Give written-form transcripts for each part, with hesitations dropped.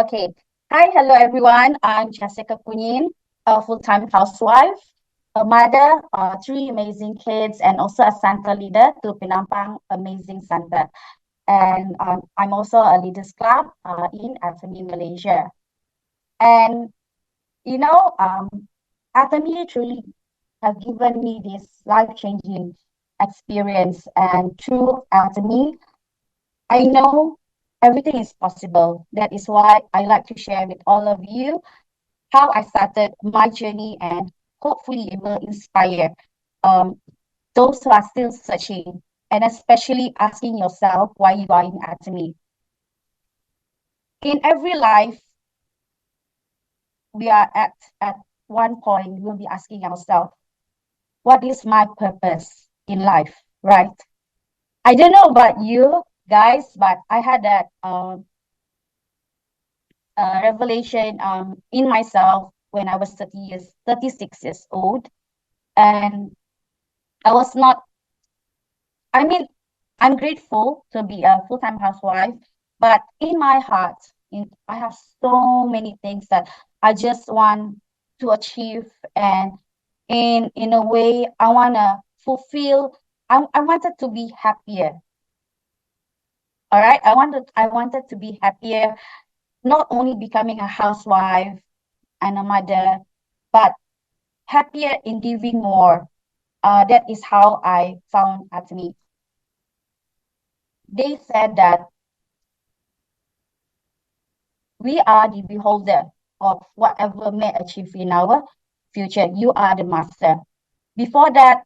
Okay. Hi, hello everyone. I'm Jessica Punin, a full-time housewife, a mother, three amazing kids, and also a center leader to Penampang Amazing Center. And I'm also a leaders club in Atomy, Malaysia. And you know, Atomy truly has given me this life-changing experience. And through Atomy, I know everything is possible. That is why I like to share with all of you how I started my journey, and hopefully it will inspire um, those who are still searching, and especially asking yourself why you are in Atomy. In every life, we are at one point, we'll be asking ourselves, what is my purpose in life, right? I don't know about you guys, but I had that revelation in myself when I was 36 years old. And I was not, I mean, I'm grateful to be a full-time housewife, but in my heart, I have so many things that I just want to achieve, and in a way, I wanna fulfill. I wanted to be happier. All right, I wanted to be happier, not only becoming a housewife and a mother, but happier in giving more. That is how I found Atomy. They said that we are the beholder of whatever may achieve in our future. You are the master. Before that,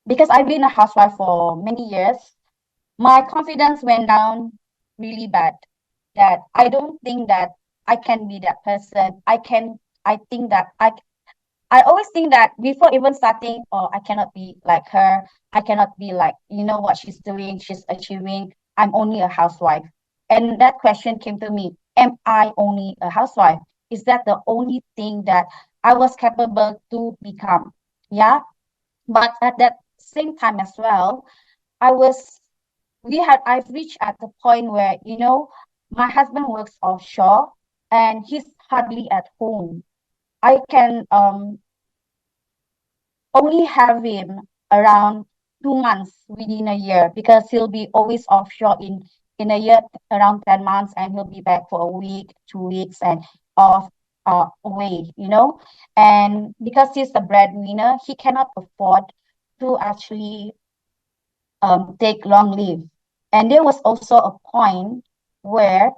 because I've been a housewife for many years, my confidence went down really bad. That I don't think that I can be that person. I think that I always think that before even starting, oh, I cannot be like her. I cannot be like, what she's doing, she's achieving. I'm only a housewife. And that question came to me, am I only a housewife? Is that the only thing that I was capable to become? Yeah. But at that same time as well, I was, I've reached at the point where, my husband works offshore and he's hardly at home. I can only have him around 2 months within a year, because he'll be always offshore in a year, around 10 months, and he'll be back for a week, 2 weeks, and off away, and because he's the breadwinner, he cannot afford to actually take long leave. And there was also a point where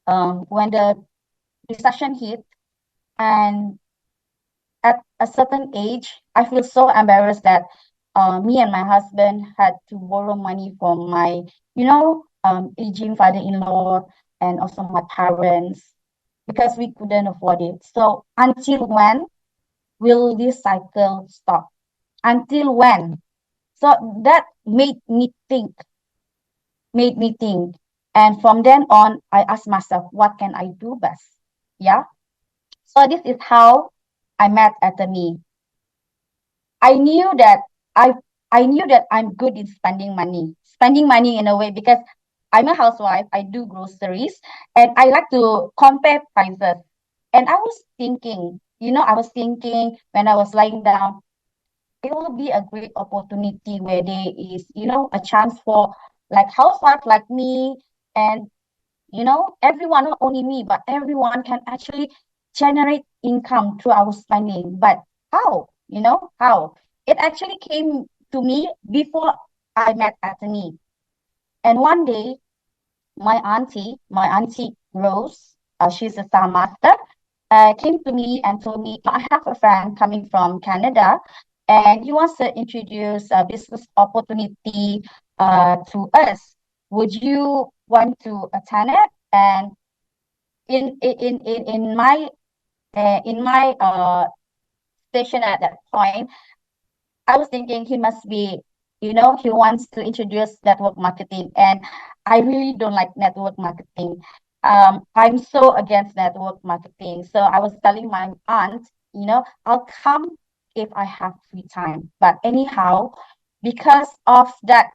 when the recession hit, and at a certain age, I feel so embarrassed that me and my husband had to borrow money from my, aging father-in-law and also my parents, because we couldn't afford it. So until when will this cycle stop? Until when? So that made me think. And from then on, I asked myself, what can I do best? Yeah. So this is how I met Atomy. I knew that I I knew that I'm good in spending money in a way, because I'm a housewife. I do groceries, and I like to compare prices. And I was thinking when I was lying down, it will be a great opportunity where there is, a chance for like housewife like me, and everyone, not only me, but everyone can actually generate income through our spending. But how? How? It actually came to me before I met Anthony. And one day, my auntie Rose, she's a star master, came to me and told me, I have a friend coming from Canada, and he wants to introduce a business opportunity to us. Would you want to attend it? And in my station at that point, I was thinking he must be, he wants to introduce network marketing, and I really don't like network marketing. I'm so against network marketing. So I was telling my aunt, I'll come if I have free time. But anyhow, because of that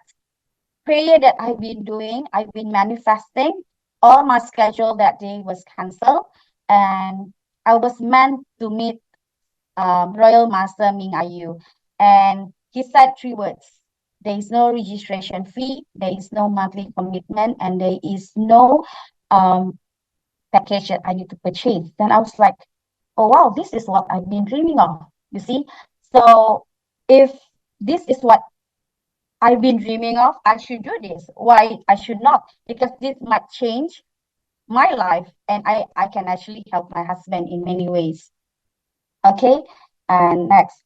prayer that I've been doing, I've been manifesting. All my schedule that day was canceled, and I was meant to meet Royal Master Ming Ayu, and he said three words: there is no registration fee, there is no monthly commitment, and there is no um, package that I need to purchase. Then I was like, oh wow, this is what I've been dreaming of. You see, so if this is what I've been dreaming of, I should do this. Why I should not? Because this might change my life, and I can actually help my husband in many ways. Okay, and next.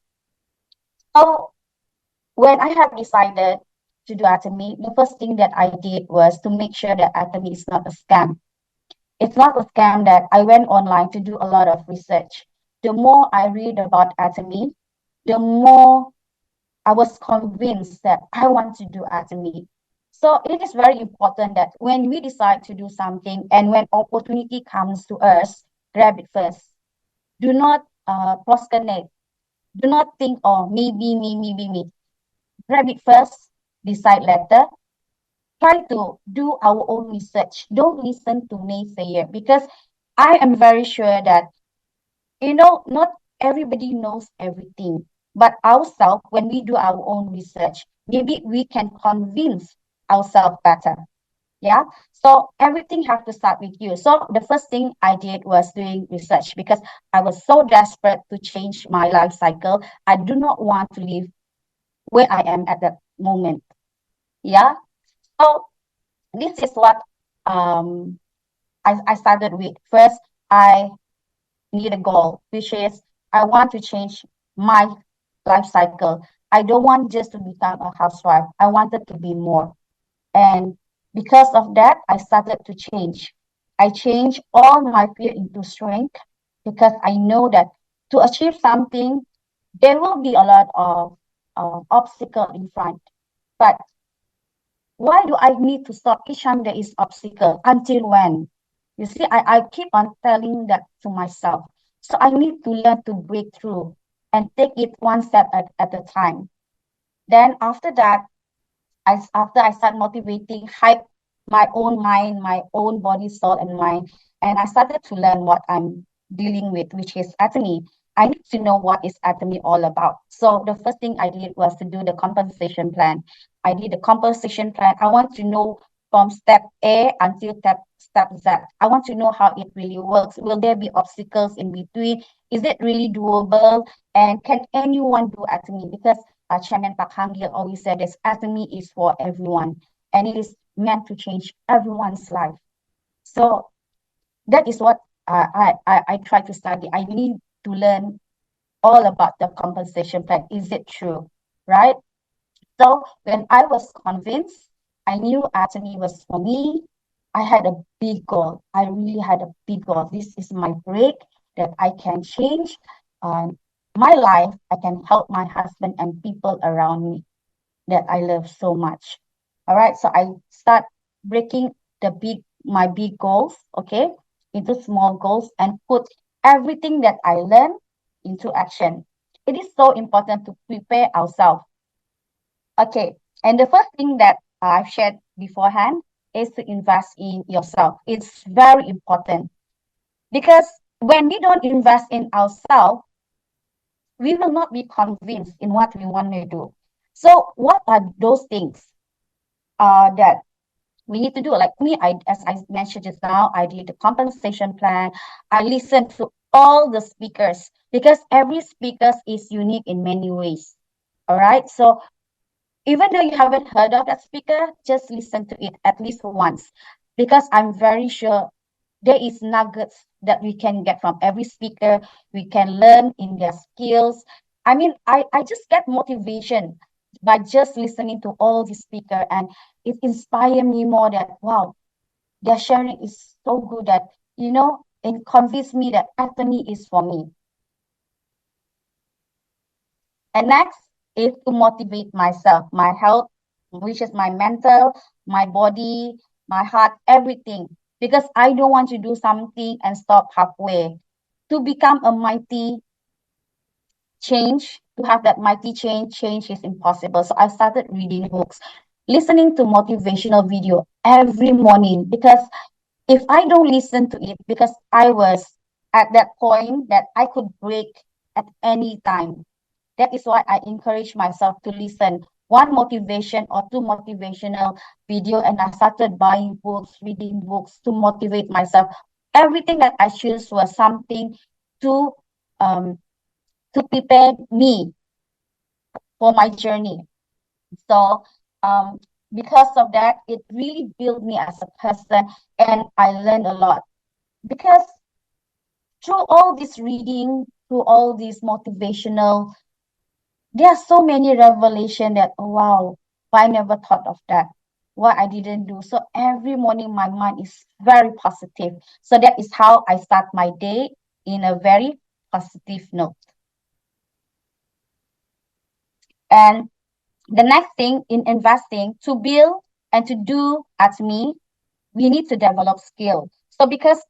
So when I have decided to do Atomy, the first thing that I did was to make sure that Atomy is not a scam. It's not a scam. That I went online to do a lot of research. The more I read about Atomy, the more I was convinced that I want to do Atomy. So it is very important that when we decide to do something and when opportunity comes to us, grab it first. Do not procrastinate. Do not think, oh, me. Grab it first, decide later. Try to do our own research. Don't listen to naysayer, because I am very sure that, not everybody knows everything. But ourselves, when we do our own research, maybe we can convince ourselves better. Yeah. So everything have to start with you. So the first thing I did was doing research, because I was so desperate to change my life cycle. I do not want to live where I am at that moment. Yeah. So this is what I started with. First, I need a goal, which is I want to change my life cycle. I don't want just to become a housewife. I wanted to be more. And because of that, I started to change. I changed all my fear into strength, because I know that to achieve something, there will be a lot of obstacle in front. But why do I need to stop each time there is obstacle? Until when? You see, I keep on telling that to myself. So I need to learn to break through and take it one step at a time. Then after that, after I start motivating, hype my own mind, my own body, soul, and mind, and I started to learn what I'm dealing with, which is Atomy. I need to know what is Atomy all about. So the first thing I did was to do the compensation plan. I did the compensation plan. I want to know from step A until step Z. I want to know how it really works. Will there be obstacles in between? Is it really doable? And can anyone do Atomy? Because Chairman Park Hang-il always said this: Atomy is for everyone, and it is meant to change everyone's life. So that is what I try to study. I need to learn all about the compensation plan. Is it true, right? So when I was convinced, I knew Atomy was for me. I had a big goal. I really had a big goal. This is my break, that I can change my life. I can help my husband and people around me that I love so much. All right. So I start breaking my big goals, okay, into small goals, and put everything that I learn into action. It is so important to prepare ourselves. Okay. And the first thing that I've shared beforehand is to invest in yourself. It's very important, because when we don't invest in ourselves, we will not be convinced in what we want to do. So what are those things that we need to do? Like me, as I mentioned just now, I did the compensation plan. I listened to all the speakers, because every speaker is unique in many ways. All right. So even though you haven't heard of that speaker, just listen to it at least once, because I'm very sure there is nuggets that we can get from every speaker. We can learn in their skills. I mean, I just get motivation by just listening to all the speaker, and it inspired me more that, wow, their sharing is so good that, it convinced me that Atomy is for me. And next is to motivate myself, my health, which is my mental, my body, my heart, everything. Because I don't want to do something and stop halfway. To become a mighty change, to have that mighty change is impossible. So I started reading books, listening to motivational video every morning, because If I don't listen to it, because I was at that point that I could break at any time. That is why I encourage myself to listen one motivation or two motivational video, and I started buying books, reading books to motivate myself. Everything that I choose was something to um to prepare me for my journey. So um because of that, it really built me as a person, and I learned a lot because through all this reading, through all these motivational, there are so many revelation that, oh, wow, I never thought of that. What I didn't do. So every morning my mind is very positive. So that is how I start my day in a very positive note. And the next thing in investing, to build and to do at me, we need to develop skill. So because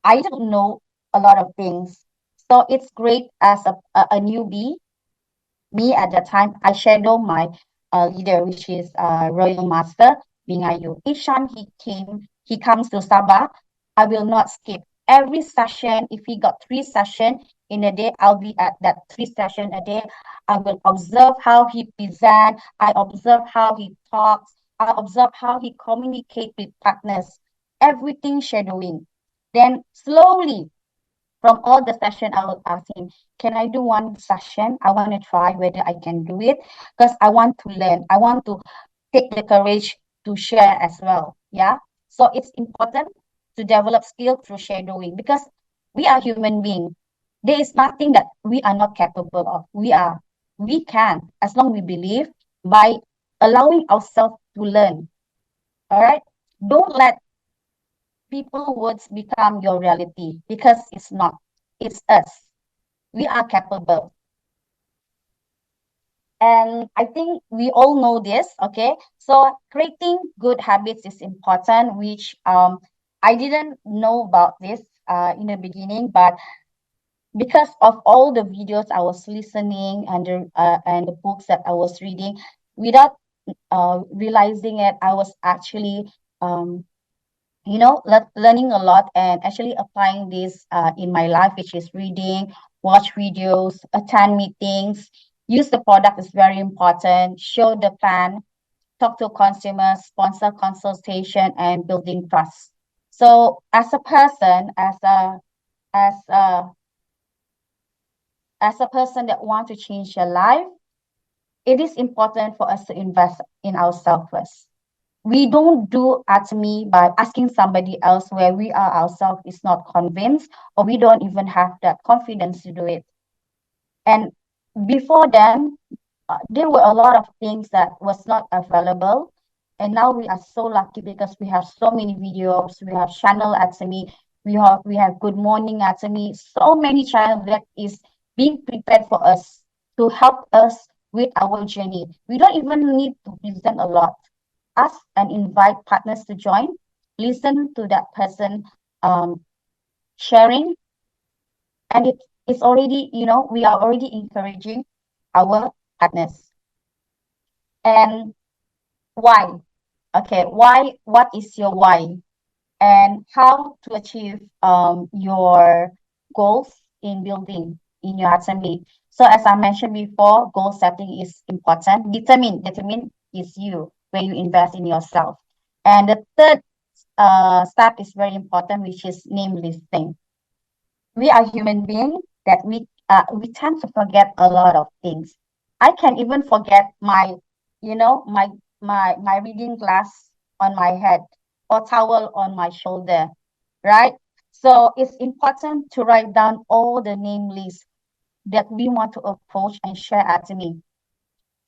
I don't know a lot of things, so it's great as a newbie. Me at that time, I shadow my leader, which is Royal Master Bingayu. Each time he comes to Sabah, I will not skip every session. If he got 3 sessions in a day, I'll be at that 3 session a day. I will observe how he present. I observe how he talks. I observe how he communicate with partners. Everything shadowing. Then slowly from all the session, I will ask him, can I do one session? I want to try whether I can do it because I want to learn. I want to take the courage to share as well. Yeah. So it's important to develop skill through shadowing because we are human beings. There is nothing that we are not capable of. We can, as long we believe, by allowing ourselves to learn. All right. Don't let people words become your reality because it's not. It's us. We are capable. And I think we all know this, okay? So creating good habits is important, which I didn't know about this in the beginning, but because of all the videos I was listening and the books that I was reading, without realizing it, I was actually learning a lot and actually applying this in my life, which is reading, watch videos, attend meetings, use the product is very important, show the plan, talk to consumers, sponsor consultation, and building trust. So as a person, as a as a person that want to change your life, it is important for us to invest in ourselves first. We don't do Atomy by asking somebody else where we are ourselves is not convinced, or we don't even have that confidence to do it. And before then, there were a lot of things that was not available. And now we are so lucky because we have so many videos, we have channel Atomy, we have Good Morning Atomy, so many channels that is being prepared for us to help us with our journey. We don't even need to present a lot. Ask and invite partners to join, listen to that person sharing, and it's already, we are already encouraging our partners. And why? Okay, why? What is your why? And how to achieve your goals in building in your SME. So as I mentioned before, goal setting is important. Determine is you when you invest in yourself. And the third step is very important, which is name listing. We are human beings that we tend to forget a lot of things. I can even forget my, my reading glass on my head or towel on my shoulder, right? So it's important to write down all the name lists that we want to approach and share at me.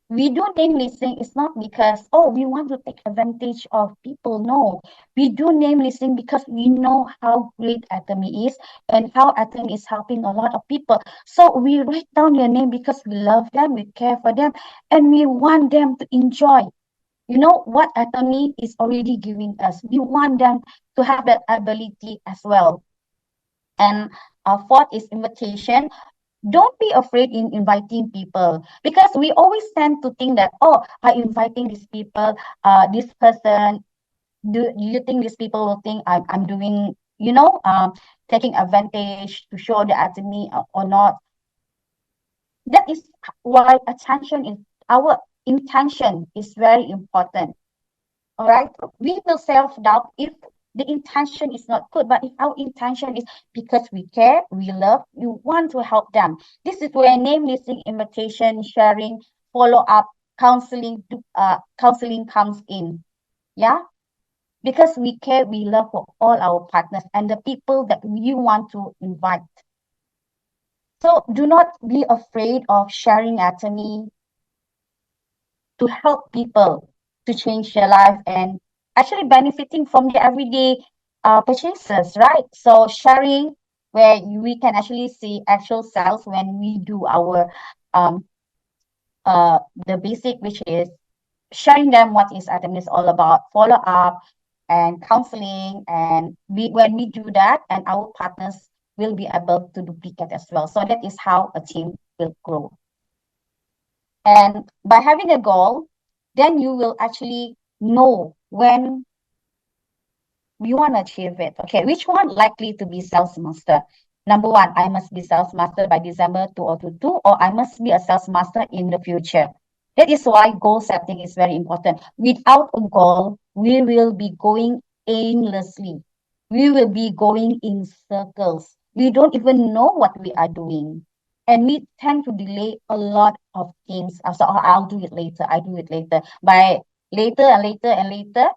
We do name listing, it's not because, oh, we want to take advantage of people. No, we do name listing because we know how great Atomy is and how Atomy is helping a lot of people. So we write down your name because we love them, we care for them, and we want them to enjoy. You know what Atomy is already giving us. We want them to have that ability as well. And fourth is invitation. Don't be afraid in inviting people because we always tend to think that, oh, by inviting these people, this person Do you think these people will think I'm doing, taking advantage to show the Atomy or not? That is why attention is our intention is very important. All right. We will self-doubt if the intention is not good, but if our intention is because we care, we love, we want to help them. This is where name listing, invitation, sharing, follow-up, counseling comes in. Yeah. Because we care, we love for all our partners and the people that we want to invite. So do not be afraid of sharing Atomy to help people to change their life and actually benefiting from their everyday purchases, right? So sharing where we can actually see actual sales when we do our um, the basic, which is sharing them what is Atomy is all about, follow up and counseling, and when we do that, and our partners will be able to duplicate as well. So that is how a team will grow. And by having a goal, then you will actually know when you want to achieve it. Okay, which one likely to be sales master? Number one, I must be sales master by December 2022, or I must be a sales master in the future. That is why goal setting is very important. Without a goal, we will be going aimlessly. We will be going in circles. We don't even know what we are doing. And we tend to delay a lot of things. So I'll do it later. I do it later. By later and later and later,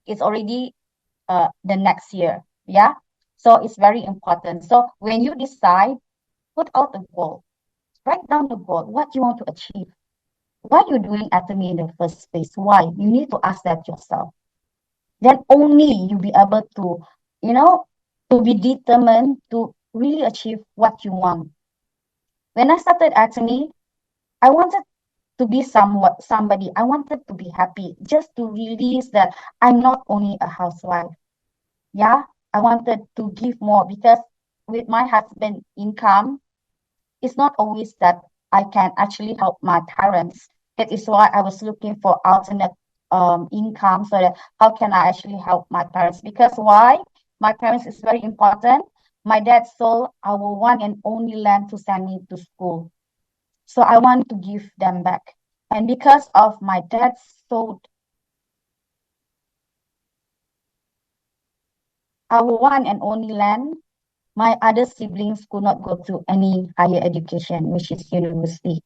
it's already the next year. Yeah. So it's very important. So when you decide, put out a goal, write down the goal, what you want to achieve, why you're doing Atomy in the first place, why? You need to ask that yourself. Then only you be able to, you know, to be determined to really achieve what you want. When I started Atomy, I wanted to be somebody. I wanted to be happy, just to release that I'm not only a housewife. Yeah, I wanted to give more because with my husband income, it's not always that I can actually help my parents. That is why I was looking for alternate income so that how can I actually help my parents? Because why? My parents is very important. My dad sold our one and only land to send me to school. So I want to give them back. And because of my dad sold our one and only land, my other siblings could not go to any higher education, which is university.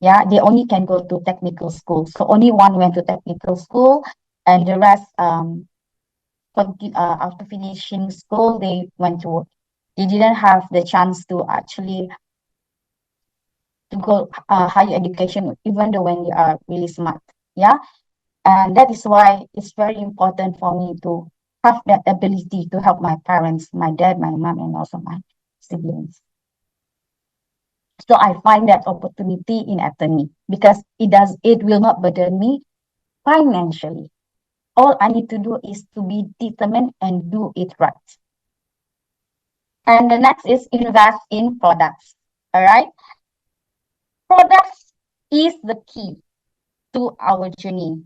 Yeah, they only can go to technical school. So only one went to technical school, and the rest, after finishing school, they went to work. They didn't have the chance to actually to go higher education, even though when they are really smart. Yeah, and that is why it's very important for me to have that ability to help my parents, my dad, my mom, and also my siblings. So I find that opportunity in Atomy because it will not burden me financially. All I need to do is to be determined and do it right. And the next is invest in products. All right. Products is the key to our journey.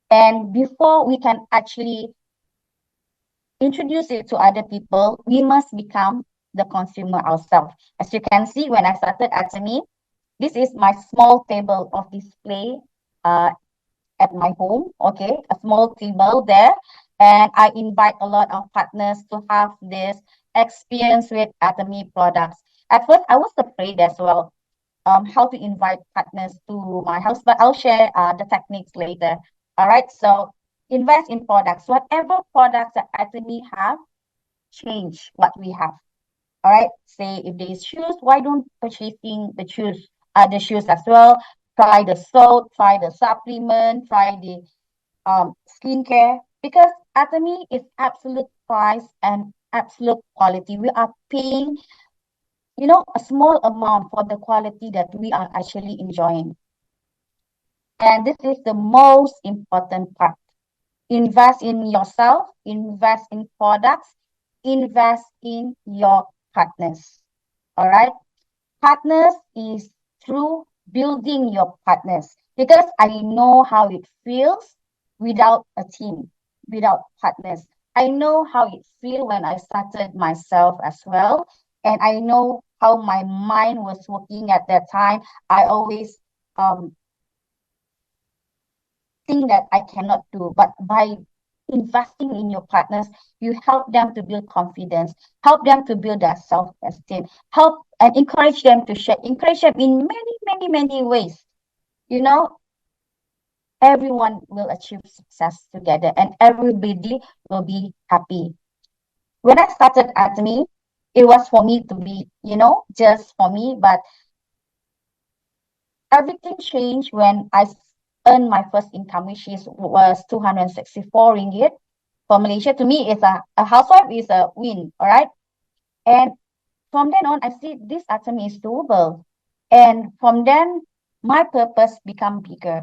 And before we can actually introduce it to other people, we must become the consumer ourselves. As you can see, when I started Atomy, this is my small table of display uh, at my home, okay, a small table there. And I invite a lot of partners to have this experience with Atomy products. At first, I was afraid as well how to invite partners to my house, but I'll share the techniques later. All right, so invest in products. Whatever products that Atomy have, change what we have. All right, say if there's shoes, why don't purchasing the shoes as well? Try the soap, try the supplement, try the skincare, because Atomy is absolute price and absolute quality. We are paying, a small amount for the quality that we are actually enjoying. And this is the most important part. Invest in yourself, invest in products, invest in your partners. All right. Partners is through building your partners because I know how it feels without a team. without partners. I know how it feels when I started myself as well. And I know how my mind was working at that time. I always um, think that I cannot do, but by investing in your partners, you help them to build confidence, help them to build their self-esteem, help and encourage them to share, encourage them in many, many, many ways. You know, everyone will achieve success together and everybody will be happy. When I started Atomy, it was for me to be, just for me, but everything changed when I earned my first income, which was 264 ringgit. For Malaysia, to me, it's a housewife is a win, all right? And from then on, I see this Atomy is doable. And from then, my purpose become bigger.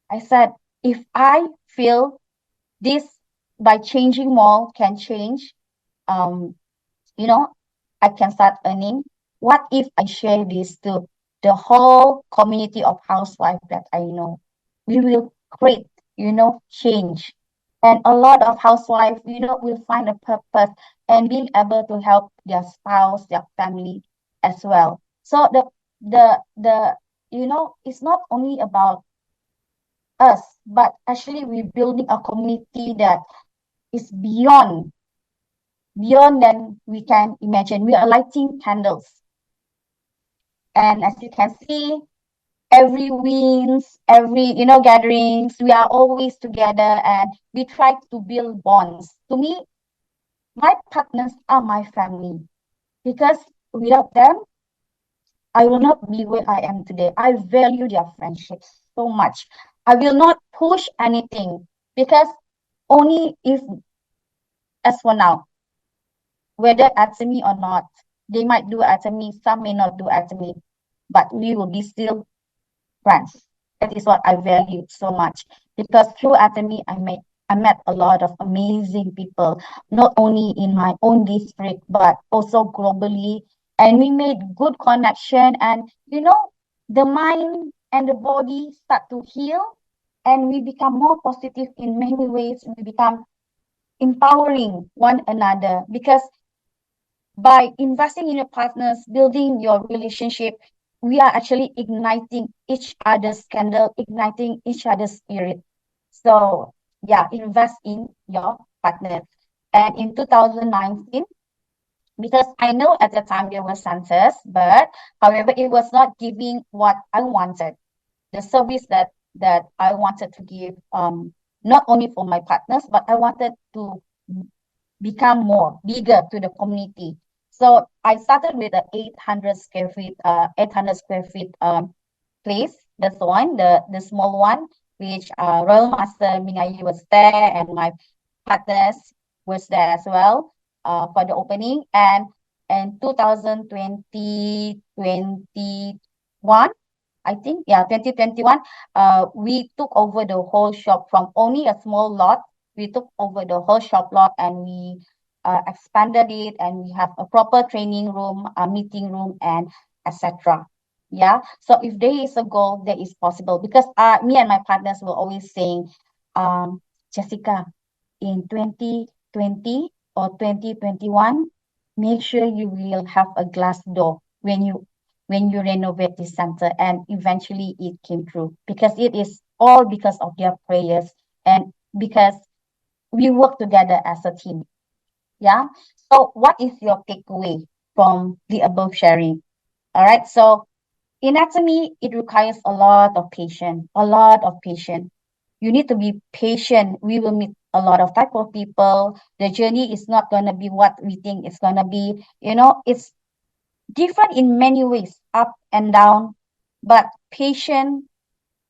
I said, if I feel this by changing more can change, um, you know, I can start earning. What if I share this to the whole community of housewives that I know? We will create, change. And a lot of housewives, will find a purpose and being able to help their spouse, their family as well. So it's not only about us, but actually we're building a community that is beyond than we can imagine. We are lighting candles. And as you can see, every wins, every, gatherings, we are always together and we try to build bonds. To me, my partners are my family because without them, I will not be where I am today. I value their friendships so much. I will not push anything because only if, as for now, whether Atomy or not, they might do Atomy, some may not do Atomy, but we will be still friends. That is what I value so much because through Atomy, I met a lot of amazing people, not only in my own district but also globally, and we made good connection. And the mind and the body start to heal, and we become more positive in many ways. We become empowering one another because by investing in your partners, building your relationship, we are actually igniting each other's candle, igniting each other's spirit. So, yeah, invest in your partners. And in 2019, because I know at the time there were census, but however, it was not giving what I wanted, the service that I wanted to give, not only for my partners, but I wanted to become more bigger to the community. So I started with a 800 square feet place. That's the one, the small one, which Royal Master Mingayi was there, and my partners was there as well for the opening. And in 2020, 21, I think, yeah, 2021, we took over the whole shop from only a small lot. We took over the whole shop lot and we expanded it, and we have a proper training room, a meeting room, and etc. Yeah. So if there is a goal, there is possible because me and my partners were always saying, Jessica, in 2020 or 2021, make sure you will have a glass door when you renovate this center. And eventually it came true because it is all because of their prayers and because we work together as a team. Yeah. So what is your takeaway from the above sharing? All right. So in Atomy, it requires a lot of patience, a lot of patience. You need to be patient. We will meet a lot of type of people. The journey is not going to be what we think it's going to be. It's different in many ways, up and down, but patience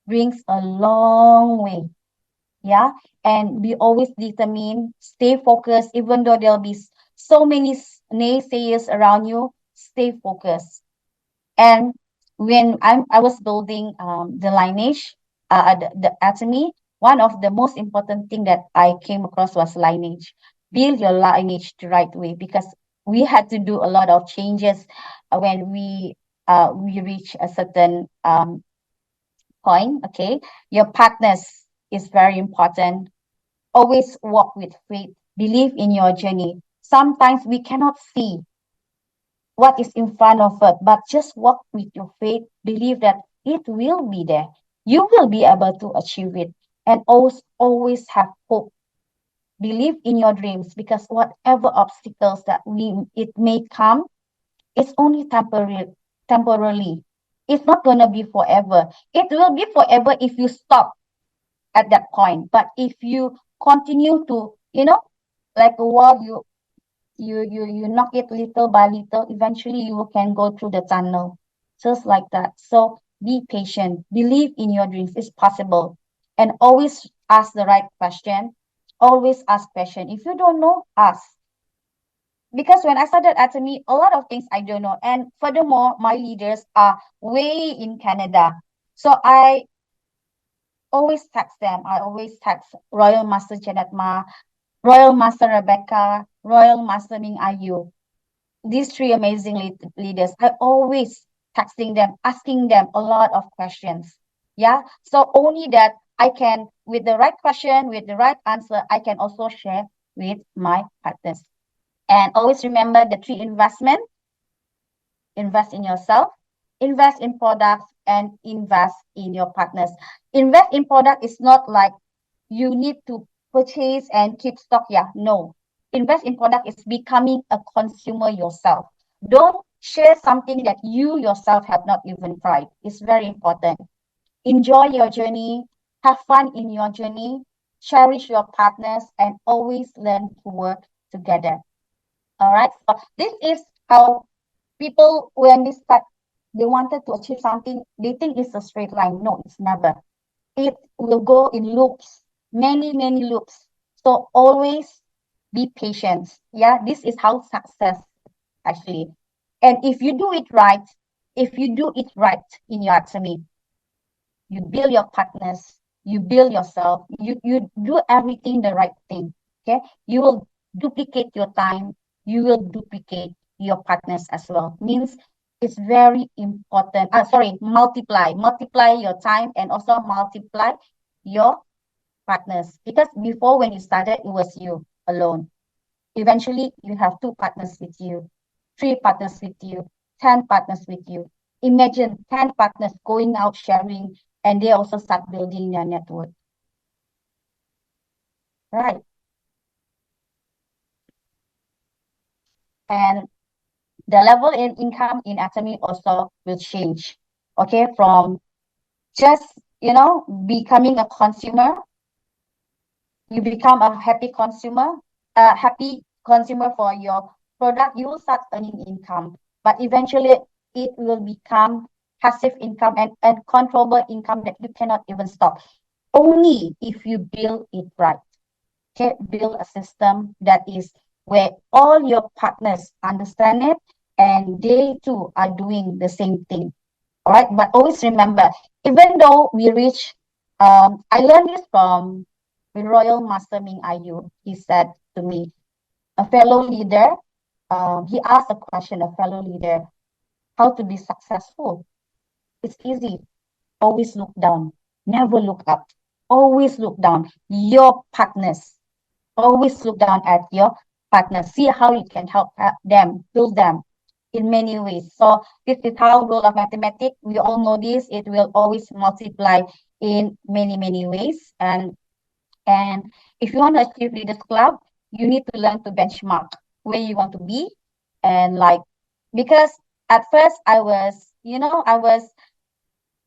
brings a long way. Yeah. And be always determined, stay focused, even though there'll be so many naysayers around you, stay focused. And when I was building the lineage, the Atomy, one of the most important thing that I came across was lineage. Build your lineage the right way because we had to do a lot of changes when we reach a certain point. Okay, your partners is very important. Always walk with faith. Believe in your journey. Sometimes we cannot see what is in front of us, but just walk with your faith. Believe that it will be there. You will be able to achieve it. And always have hope. Believe in your dreams, because whatever obstacles that it may come, it's only temporarily. It's not gonna be forever. It will be forever if you stop at that point. But if you continue to, like a wall, you knock it little by little, eventually you can go through the tunnel. Just like that. So be patient. Believe in your dreams. It's possible. And always ask the right question. Always ask question. If you don't know, ask. Because when I started Atomy, a lot of things I don't know. And furthermore, my leaders are way in Canada. So I always text them. I always text Royal Master Janet Ma, Royal Master Rebecca, Royal Master Ming Ayu. These three amazing leaders. I always texting them, asking them a lot of questions. Yeah. So only that I can, with the right question, with the right answer, I can also share with my partners. And always remember the three investment: invest in yourself, invest in products, and invest in your partners. Invest in product is not like you need to purchase and keep stock. Yeah, no. Invest in product is becoming a consumer yourself. Don't share something that you yourself have not even tried. It's very important. Enjoy your journey, have fun in your journey, cherish your partners, and always learn to work together. All right. So this is how people, when they start, they wanted to achieve something, they think it's a straight line. No, it's never. It will go in loops, many loops. So always be patient. Yeah, this is how success actually. And if you do it right, if you do it right in your Atomy, you build your partners, you build yourself, you do everything the right thing. Okay, you will duplicate your time, you will duplicate your partners as well. Means it's very important. Sorry, multiply your time, and also multiply your partners, because before, when you started, it was you alone. Eventually you have two partners with you, three partners with you, 10 partners with you. Imagine 10 partners going out sharing, and they also start building their network. Right. And the level in income in Atomy also will change. Okay, from just becoming a consumer, you become a happy consumer for your product, you will start earning income. But eventually it will become passive income, and controllable income that you cannot even stop. Only if you build it right. Okay, build a system that is where all your partners understand it, and they too are doing the same thing. All right, but always remember, even though we reach, I learned this from the Royal Master Ming Ayu. He said to me, a fellow leader, he asked a question, a fellow leader, how to be successful. It's easy. Always look down, never look up. Always look down. Your partners, always look down at your partners. See how you can help them, build them in many ways. So this is how rule of mathematics. We all know this. It will always multiply in many ways. And if you want to achieve Leaders Club, you need to learn to benchmark where you want to be. And like, because at first I was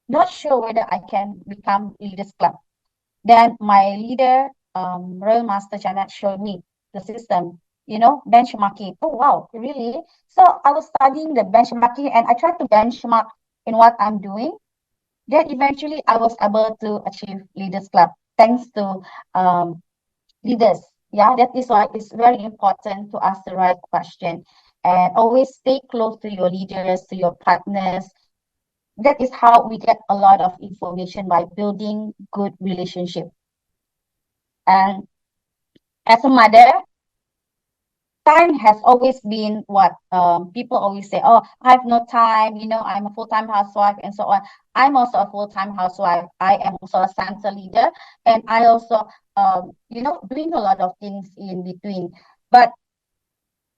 not sure whether I can become Leaders Club. Then my leader, Royal Master Janet, showed me the system, benchmarking. Oh, wow, really? So I was studying the benchmarking, and I tried to benchmark in what I'm doing. Then eventually I was able to achieve Leaders Club thanks to leaders. Yeah, that is why it's very important to ask the right question, and always stay close to your leaders, to your partners. That is how we get a lot of information, by building good relationship. And as a mother, time has always been what people always say, oh, I have no time, I'm a full-time housewife, and so on. I'm also a full-time housewife. I am also a center leader, and I also doing a lot of things in between. But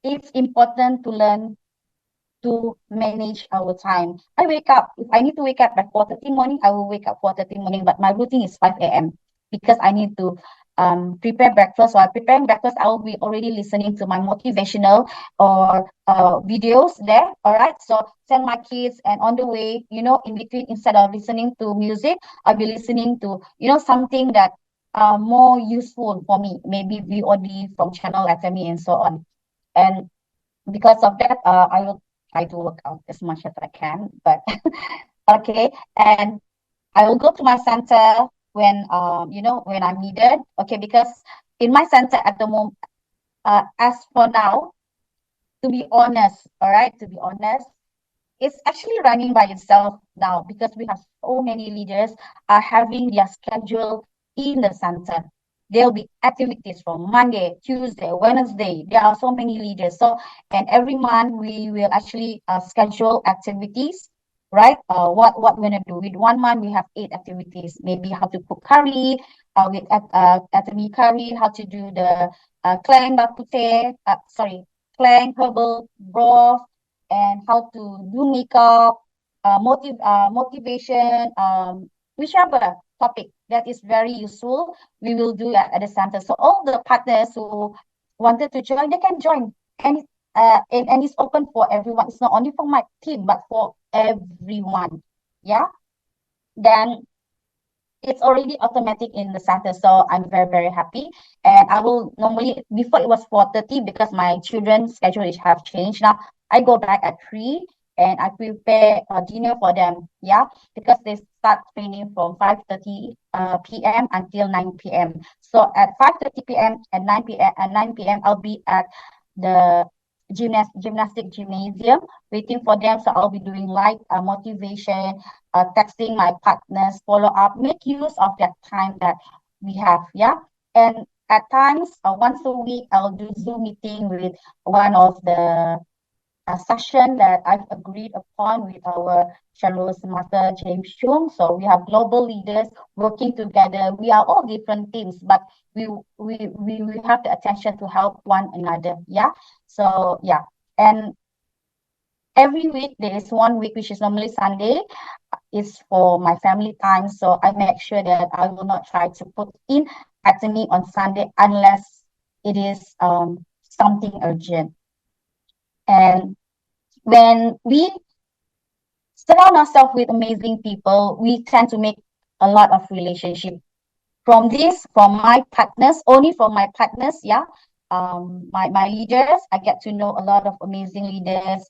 it's important to learn to manage our time. I wake up, if I need to wake up at 4:30 morning, I will wake up 4:30 morning, but my routine is 5 a.m. because I need to prepare breakfast. While preparing breakfast, I will be already listening to my motivational or videos there. All right. So send my kids, and on the way, in between, instead of listening to music, I'll be listening to, something that more useful for me, maybe VOD from channel Atomy and so on. And because of that, I will try to work out as much as I can. But okay, and I will go to my center when I'm needed. Okay, because in my center at the moment, as for now, to be honest, all right, to be honest, it's actually running by itself now because we have so many leaders are having their schedule in the center. There'll be activities from Monday, Tuesday, Wednesday. There are so many leaders. So, and every month we will actually schedule activities, right? What we're gonna do with 1 month we have 8 activities. Maybe how to cook curry, with Atomy curry, how to do the clang bakute, clang herbal broth, and how to do makeup, motivation, whichever topic that is very useful, we will do at the center. So all the partners who wanted to join, they can join. And it's open for everyone. It's not only for my team, but for everyone. Yeah. Then it's already automatic in the center, so I'm very, very happy. And I will normally, before it was 4:30 because my children's schedule is have changed now. I go back at 3 and I prepare a dinner for them. Yeah, because they start training from 5:30 p.m. until 9 p.m. So at 5:30 p.m. and 9 p.m. I'll be at the gymnastic gymnasium waiting for them. So I'll be doing light motivation, texting my partners, follow up, make use of that time that we have. Yeah. And at times, once a week, I'll do Zoom meeting with one of the session that I've agreed upon with our Shadows Master James Chung. So we have global leaders working together. We are all different teams, but we have the attention to help one another. Yeah. So yeah. And every week there is 1 week which is normally Sunday is for my family time. So I make sure that I will not try to put in Atomy on Sunday unless it is something urgent. And when we surround ourselves with amazing people, we tend to make a lot of relationship from my partners, only from my partners, yeah. My leaders, I get to know a lot of amazing leaders,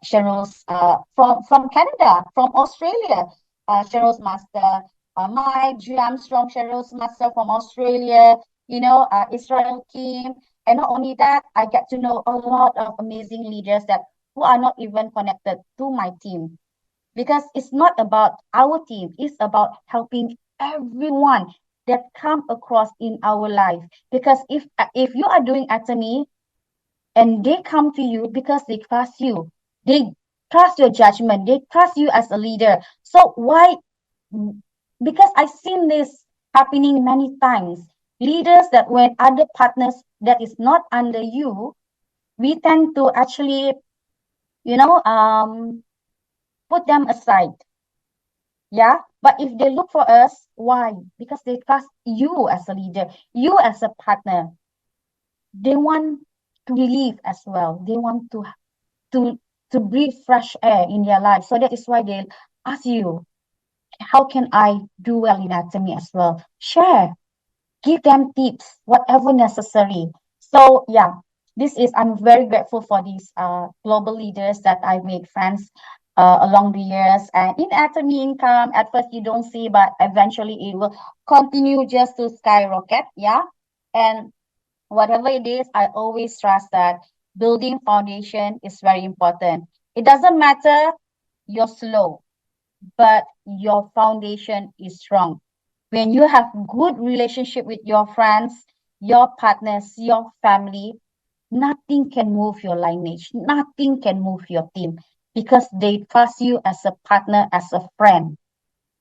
Cheryl's from Canada, from Australia, Cheryl's master, my Armstrong, Cheryl's master from Australia, Israel Kim. And not only that, I get to know a lot of amazing leaders that who are not even connected to my team, because it's not about our team, it's about helping everyone that come across in our life. Because if you are doing Atomy and they come to you because they trust you, they trust your judgment, they trust you as a leader. So why? Because I've seen this happening many times. Leaders that when other partners that is not under you, we tend to actually, you know, put them aside. Yeah. But if they look for us, why? Because they trust you as a leader, you as a partner. They want to relieve as well. They want to to breathe fresh air in their life. So that is why they ask you, how can I do well in Atomy as well? Share, give them tips, whatever necessary. So yeah, I'm very grateful for these global leaders that I've made friends along the years. And in Atomy income, at first you don't see, but eventually it will continue just to skyrocket. Yeah. And whatever it is, I always trust that building foundation is very important. It doesn't matter you're slow, but your foundation is strong. When you have good relationship with your friends, your partners, your family, nothing can move your lineage, nothing can move your team, because they trust you as a partner, as a friend,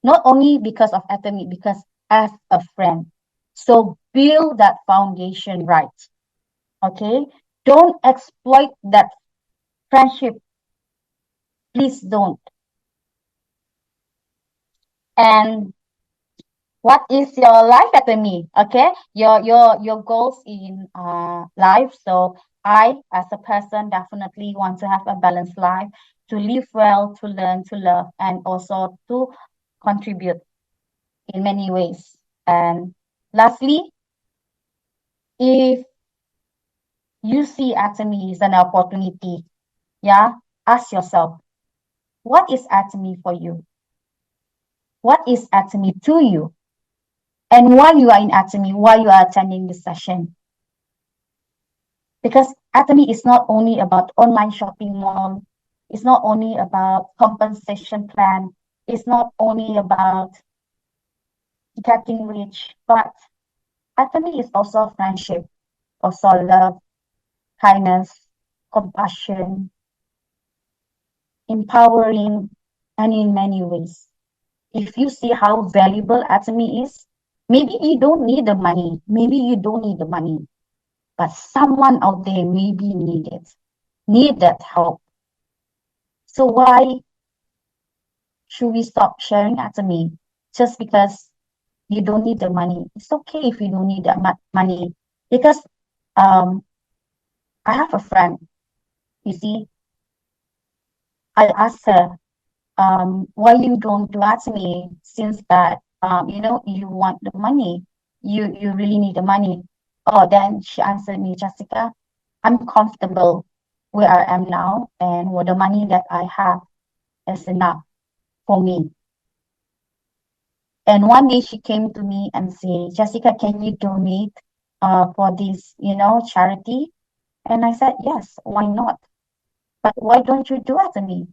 not only because of Atomy, because as a friend. So build that foundation right. Okay? Don't exploit that friendship. Please don't. And what is your life Atomy? Okay, your goals in life. So I, as a person, definitely want to have a balanced life, to live well, to learn, to love, and also to contribute in many ways. And lastly, if you see Atomy as an opportunity, yeah, ask yourself, what is Atomy for you? What is Atomy to you? And why you are in Atomy, why you are attending this session? Because Atomy is not only about online shopping mall, it's not only about compensation plan, it's not only about getting rich, but Atomy is also friendship, also love, kindness, compassion, empowering, and in many ways. If you see how valuable Atomy is, maybe you don't need the money, maybe you don't need the money, but someone out there maybe need that help. So why should we stop sharing Atomy just because you don't need the money? It's okay if you don't need the money, because um, I have a friend. You see, I asked her, why you don't do Atomy since that you want the money, you really need the money. Oh, then she answered me, Jessica, I'm comfortable where I am now, and what the money that I have is enough for me. And one day she came to me and said, Jessica, can you donate for this, charity? And I said, yes, why not? But why don't you do it to me?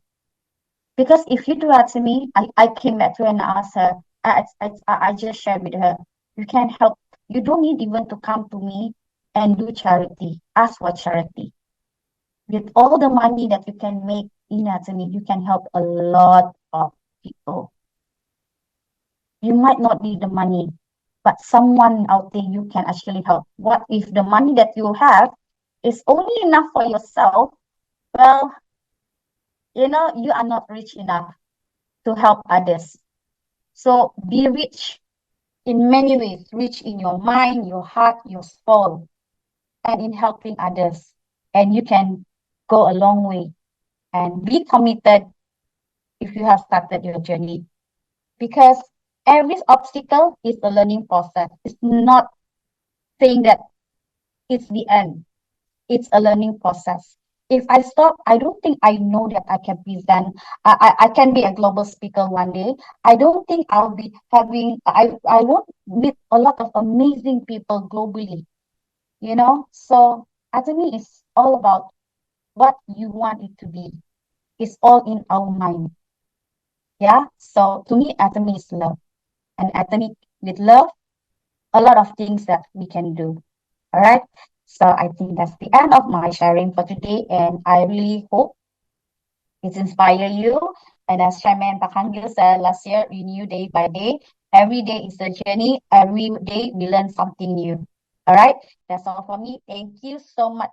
Because if you do that to me, I came back to her and asked her, I just shared with her, you can help. You don't need even to come to me and do charity. Ask for charity. With all the money that you can make in Atomy, you can help a lot of people. You might not need the money, but someone out there you can actually help. What if the money that you have is only enough for yourself? Well, you are not rich enough to help others. So be rich in many ways, rich in your mind, your heart, your soul, and in helping others. And you can go a long way, and be committed if you have started your journey. Because every obstacle is a learning process. It's not saying that it's the end. It's a learning process. If I stop, I don't think I know that I can present. I can be a global speaker one day. I don't think I'll be having. I won't meet a lot of amazing people globally. So Atomy is all about what you want it to be. It's all in our mind. Yeah. So to me, Atomy is love, and Atomy with love, a lot of things that we can do. All right. So I think that's the end of my sharing for today. And I really hope it inspires you. And as Chairman Pakangil said last year, renew day by day. Every day is a journey. Every day we learn something new. All right. That's all for me. Thank you so much.